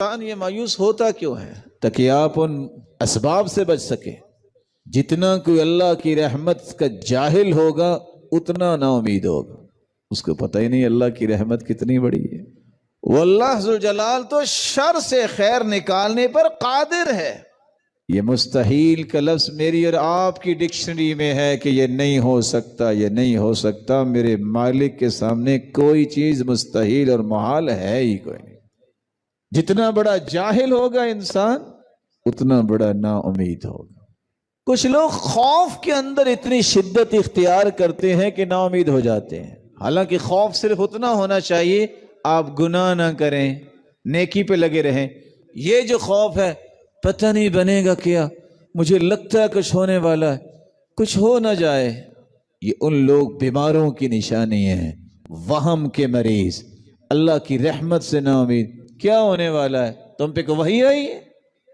انسان یہ مایوس ہوتا کیوں ہے؟ تاکہ آپ ان اسباب سے بچ سکیں۔ جتنا کوئی اللہ کی رحمت کا جاہل ہوگا اتنا نا امید ہوگا، اس کو پتہ ہی نہیں اللہ کی رحمت کتنی بڑی ہے۔ واللہ ذوالجلال تو شر سے خیر نکالنے پر قادر ہے۔ یہ مستحیل کا لفظ میری اور آپ کی ڈکشنری میں ہے کہ یہ نہیں ہو سکتا، یہ نہیں ہو سکتا۔ میرے مالک کے سامنے کوئی چیز مستحیل اور محال ہے ہی کوئی نہیں۔ جتنا بڑا جاہل ہوگا انسان اتنا بڑا نا امید ہوگا۔ کچھ لوگ خوف کے اندر اتنی شدت اختیار کرتے ہیں کہ نا امید ہو جاتے ہیں۔ حالانکہ خوف صرف اتنا ہونا چاہیے آپ گناہ نہ کریں، نیکی پہ لگے رہیں۔ یہ جو خوف ہے پتہ نہیں بنے گا کیا، مجھے لگتا ہے کچھ ہونے والا ہے، کچھ ہو نہ جائے، یہ ان لوگ بیماروں کی نشانی ہے، وہم کے مریض، اللہ کی رحمت سے نا امید۔ کیا ہونے والا ہے؟ تم پہ وحی آئی ہے؟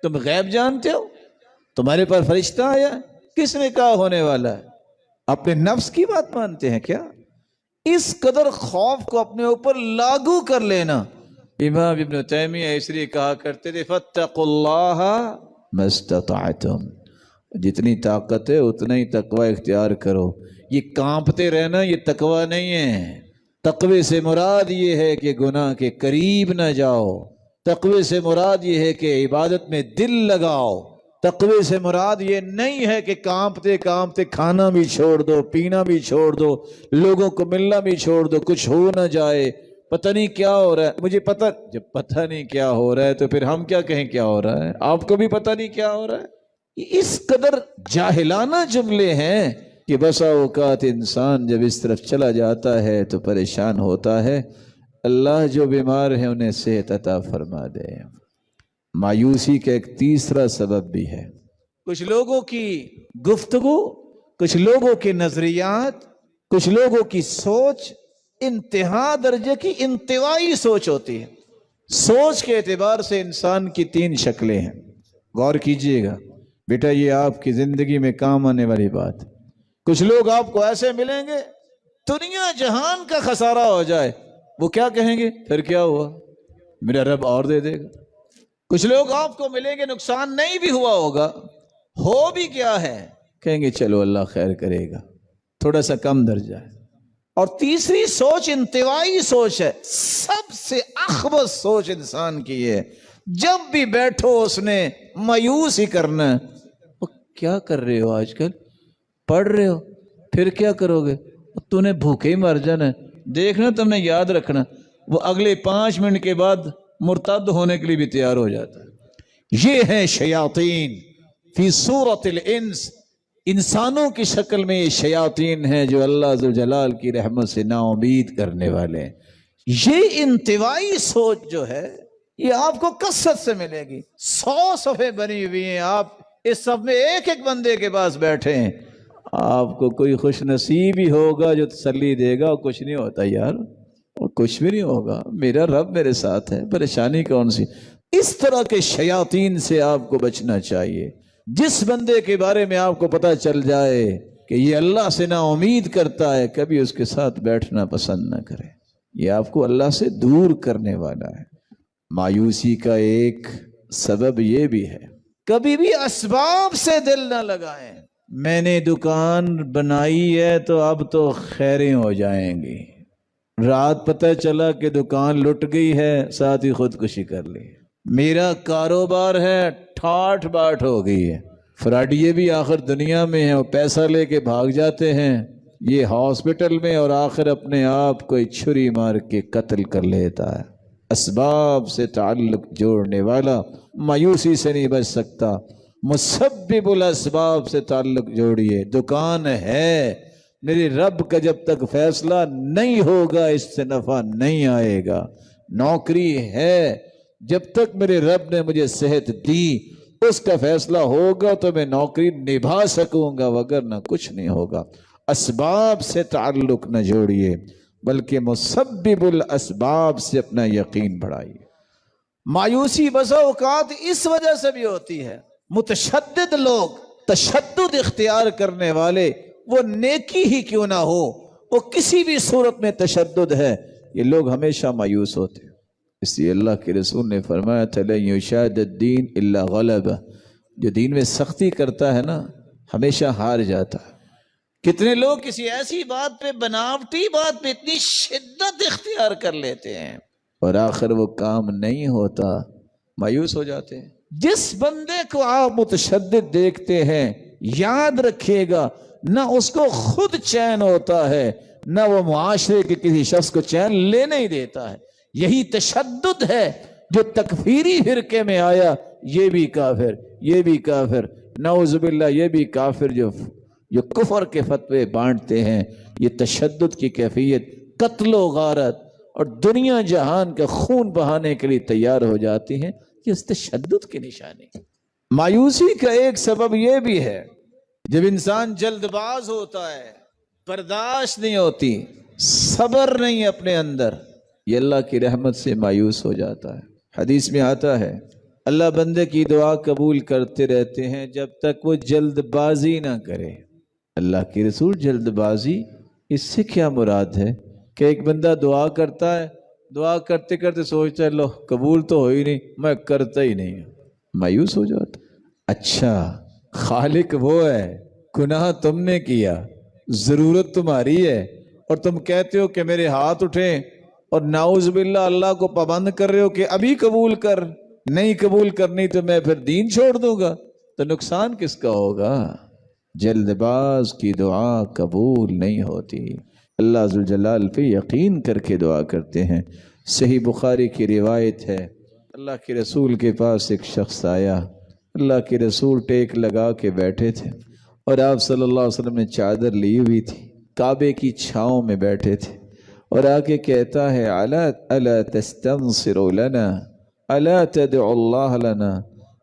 تم غیب جانتے ہو؟ تمہارے پر فرشتہ آیا ہے؟ کس نے کہا ہونے والا ہے؟ اپنے نفس کی بات مانتے ہیں کیا؟ اس قدر خوف کو اپنے اوپر لاگو کر لینا۔ امام ابن تیمیہ اس لیے کہا کرتے تھے فاتقوا اللہ ما استطعتم، جتنی طاقت ہے اتنا ہی تقوی اختیار کرو۔ یہ کانپتے رہنا یہ تقوی نہیں ہے۔ تقوی سے مراد یہ ہے کہ گناہ کے قریب نہ جاؤ، تقوی سے مراد یہ ہے کہ عبادت میں دل لگاؤ، تقوی سے مراد یہ نہیں ہے کہ کانپتے کانپتے کھانا بھی چھوڑ دو، پینا بھی چھوڑ دو، لوگوں کو ملنا بھی چھوڑ دو، کچھ ہو نہ جائے، پتہ نہیں کیا ہو رہا ہے مجھے پتہ۔ جب پتہ نہیں کیا ہو رہا ہے تو پھر ہم کیا کہیں کیا ہو رہا ہے؟ آپ کو بھی پتہ نہیں کیا ہو رہا ہے۔ اس قدر جاہلانہ جملے ہیں کہ بسا اوقات انسان جب اس طرف چلا جاتا ہے تو پریشان ہوتا ہے۔ اللہ جو بیمار ہیں انہیں صحت عطا فرما دے۔ مایوسی کا ایک تیسرا سبب بھی ہے، کچھ لوگوں کی گفتگو، کچھ لوگوں کے نظریات، کچھ لوگوں کی سوچ انتہا درجے کی انطوائی سوچ ہوتی ہے۔ سوچ کے اعتبار سے انسان کی تین شکلیں ہیں، غور کیجئے گا بیٹا، یہ آپ کی زندگی میں کام آنے والی بات۔ کچھ لوگ آپ کو ایسے ملیں گے دنیا جہان کا خسارہ ہو جائے وہ کیا کہیں گے؟ پھر کیا ہوا، میرا رب اور دے دے گا۔ کچھ لوگ آپ کو ملیں گے نقصان نہیں بھی ہوا ہوگا، ہو بھی کیا ہے، کہیں گے چلو اللہ خیر کرے گا، تھوڑا سا کم درجہ ہے۔ اور تیسری سوچ انطوائی سوچ ہے، سب سے اخبث سوچ انسان کی ہے۔ جب بھی بیٹھو اس نے مایوس ہی کرنا ہے۔ وہ کیا کر رہے ہو آج کل؟ پڑھ رہے ہو؟ پھر کیا کرو گے؟ تو نے بھوکے ہی مر جانا ہے۔ دیکھنا تم نے یاد رکھنا، وہ اگلے 5 منٹ کے بعد مرتد ہونے کے لیے بھی تیار ہو جاتا ہے۔ یہ ہیں شیاطین فی صورت الانس، انسانوں کی شکل میں یہ شیاطین ہیں جو اللہ ذوالجلال کی رحمت سے نا امید کرنے والے ہیں۔ یہ انطوائی سوچ جو ہے یہ آپ کو کثرت سے ملے گی۔ 100 صفحے بنی ہوئی ہیں، آپ اس صف میں ایک ایک بندے کے پاس بیٹھے ہیں، آپ کو کوئی خوش نصیب ہی ہوگا جو تسلی دے گا۔ کچھ نہیں ہوتا یار، اور کچھ بھی نہیں ہوگا، میرا رب میرے ساتھ ہے، پریشانی کون سی۔ اس طرح کے شیاطین سے آپ کو بچنا چاہیے۔ جس بندے کے بارے میں آپ کو پتہ چل جائے کہ یہ اللہ سے نا امید کرتا ہے، کبھی اس کے ساتھ بیٹھنا پسند نہ کرے، یہ آپ کو اللہ سے دور کرنے والا ہے۔ مایوسی کا ایک سبب یہ بھی ہے، کبھی بھی اسباب سے دل نہ لگائیں۔ میں نے دکان بنائی ہے تو اب تو خیریں ہو جائیں گی، رات پتہ چلا کہ دکان لٹ گئی ہے، ساتھ ہی خودکشی کر لی۔ میرا کاروبار ہے، ٹھاٹ باٹ ہو گئی ہے۔ فراڈیے بھی آخر دنیا میں ہیں، وہ پیسہ لے کے بھاگ جاتے ہیں، یہ ہاسپٹل میں، اور آخر اپنے آپ کو چھری مار کے قتل کر لیتا ہے۔ اسباب سے تعلق جوڑنے والا مایوسی سے نہیں بچ سکتا۔ مسبب الاسباب سے تعلق جوڑیے۔ دکان ہے، میرے رب کا جب تک فیصلہ نہیں ہوگا اس سے نفع نہیں آئے گا۔ نوکری ہے، جب تک میرے رب نے مجھے صحت دی اس کا فیصلہ ہوگا تو میں نوکری نبھا سکوں گا، وگرنہ کچھ نہیں ہوگا۔ اسباب سے تعلق نہ جوڑیے بلکہ مسبب الاسباب سے اپنا یقین بڑھائیے۔ مایوسی بسا اوقات اس وجہ سے بھی ہوتی ہے، متشدد لوگ، تشدد اختیار کرنے والے، وہ نیکی ہی کیوں نہ ہو، وہ کسی بھی صورت میں تشدد ہے، یہ لوگ ہمیشہ مایوس ہوتے ہیں۔ اس لیے اللہ کے رسول نے فرمایا تھا لن یشاد الدین الا غلبہ، جو دین میں سختی کرتا ہے نا ہمیشہ ہار جاتا ہے۔ کتنے لوگ کسی ایسی بات پہ، بناوٹی بات پہ اتنی شدت اختیار کر لیتے ہیں اور آخر وہ کام نہیں ہوتا، مایوس ہو جاتے ہیں۔ جس بندے کو آپ متشدد دیکھتے ہیں یاد رکھیے گا نہ اس کو خود چین ہوتا ہے، نہ وہ معاشرے کے کسی شخص کو چین لینے ہی دیتا ہے۔ یہی تشدد ہے جو تکفیری فرقے میں آیا، یہ بھی کافر، یہ بھی کافر، نعوذ باللہ یہ بھی کافر، جو کفر کے فتوے بانٹتے ہیں۔ یہ تشدد کی کیفیت قتل و غارت اور دنیا جہان کا خون بہانے کے لیے تیار ہو جاتی ہیں، یہ اس تشدد کی نشانی۔ مایوسی کا ایک سبب یہ بھی ہے، جب انسان جلد باز ہوتا ہے، برداشت نہیں ہوتی، صبر نہیں اپنے اندر، یہ اللہ کی رحمت سے مایوس ہو جاتا ہے۔ حدیث میں آتا ہے اللہ بندے کی دعا قبول کرتے رہتے ہیں جب تک وہ جلد بازی نہ کرے۔ اللہ کی رسول جلد بازی، اس سے کیا مراد ہے کہ ایک بندہ دعا کرتا ہے، دعا کرتے کرتے سوچتا ہے لو قبول تو ہو ہی نہیں، میں کرتا ہی نہیں، مایوس ہو جاتا۔ اچھا خالق وہ ہے، گناہ تم نے کیا، ضرورت تمہاری ہے، اور تم کہتے ہو کہ میرے ہاتھ اٹھیں، اور نعوذ باللہ اللہ کو پابند کر رہے ہو کہ ابھی قبول کر، نہیں قبول کرنی تو میں پھر دین چھوڑ دوں گا، تو نقصان کس کا ہوگا؟ جلد باز کی دعا قبول نہیں ہوتی۔ اللہ ذوالجلال پہ یقین کر کے دعا کرتے ہیں۔ صحیح بخاری کی روایت ہے، اللہ کے رسول کے پاس ایک شخص آیا، اللہ کے رسول ٹیک لگا کے بیٹھے تھے اور آپ صلی اللہ علیہ وسلم نے چادر لی ہوئی تھی، کعبے کی چھاؤں میں بیٹھے تھے، اور آ کے کہتا ہے الا تستنصر لنا الا تدعو اللہ لنا،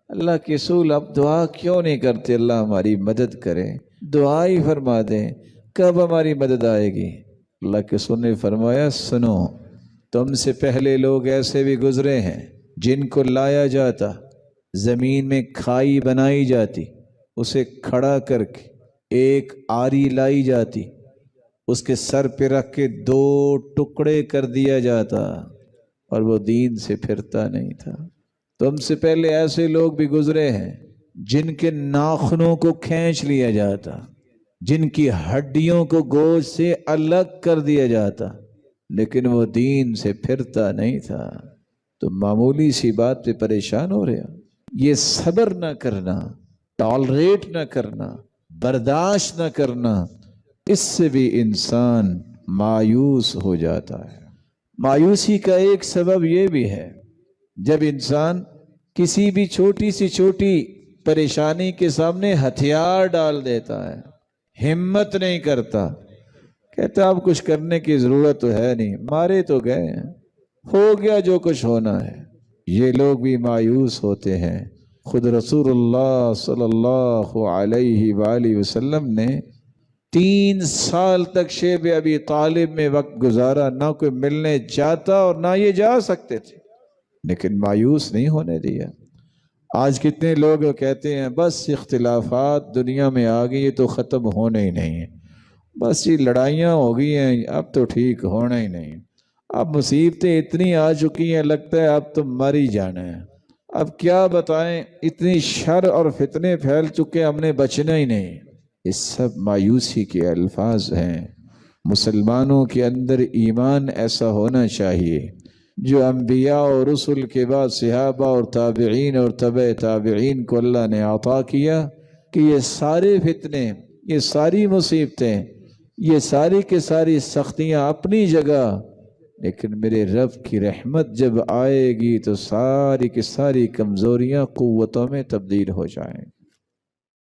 اللہ کے رسول آپ دعا کیوں نہیں کرتے اللہ ہماری مدد کرے، دعا ہی فرما دیں، کب ہماری مدد آئے گی؟ اللہ کے رسول نے فرمایا سنو، تم سے پہلے لوگ ایسے بھی گزرے ہیں جن کو لایا جاتا، زمین میں کھائی بنائی جاتی، اسے کھڑا کر کے ایک آری لائی جاتی، اس کے سر پہ رکھ کے 2 ٹکڑے کر دیا جاتا، اور وہ دین سے پھرتا نہیں تھا۔ تم سے پہلے ایسے لوگ بھی گزرے ہیں جن کے ناخنوں کو کھینچ لیا جاتا، جن کی ہڈیوں کو گوشت سے الگ کر دیا جاتا، لیکن وہ دین سے پھرتا نہیں تھا۔ تو معمولی سی بات پہ پریشان ہو رہے ہیں، یہ صبر نہ کرنا، ٹالریٹ نہ کرنا، برداشت نہ کرنا، اس سے بھی انسان مایوس ہو جاتا ہے۔ مایوسی کا ایک سبب یہ بھی ہے، جب انسان کسی بھی چھوٹی سی چھوٹی پریشانی کے سامنے ہتھیار ڈال دیتا ہے، ہمت نہیں کرتا، کہتا اب کچھ کرنے کی ضرورت تو ہے نہیں، مارے تو گئے ہیں، ہو گیا جو کچھ ہونا ہے، یہ لوگ بھی مایوس ہوتے ہیں۔ خود رسول اللہ صلی اللہ علیہ وآلہ وسلم نے 3 سال تک شیب ابی طالب میں وقت گزارا، نہ کوئی ملنے جاتا اور نہ یہ جا سکتے تھے، لیکن مایوس نہیں ہونے دیا۔ آج کتنے لوگ کہتے ہیں بس اختلافات دنیا میں آ گئی، یہ تو ختم ہونے ہی نہیں ہیں، بس یہ لڑائیاں ہو گئی ہیں، اب تو ٹھیک ہونا ہی نہیں، اب مصیبتیں اتنی آ چکی ہیں، لگتا ہے اب تو مر ہی جانا ہے، اب کیا بتائیں، اتنی شر اور فتنے پھیل چکے، ہم نے بچنا ہی نہیں۔ یہ سب مایوسی کے الفاظ ہیں۔ مسلمانوں کے اندر ایمان ایسا ہونا چاہیے جو انبیاء اور رسل کے بعد صحابہ اور تابعین اور تبع تابعین کو اللہ نے عطا کیا، کہ یہ سارے فتنے، یہ ساری مصیبتیں، یہ ساری کی ساری سختیاں اپنی جگہ، لیکن میرے رب کی رحمت جب آئے گی تو ساری کی ساری کمزوریاں قوتوں میں تبدیل ہو جائیں۔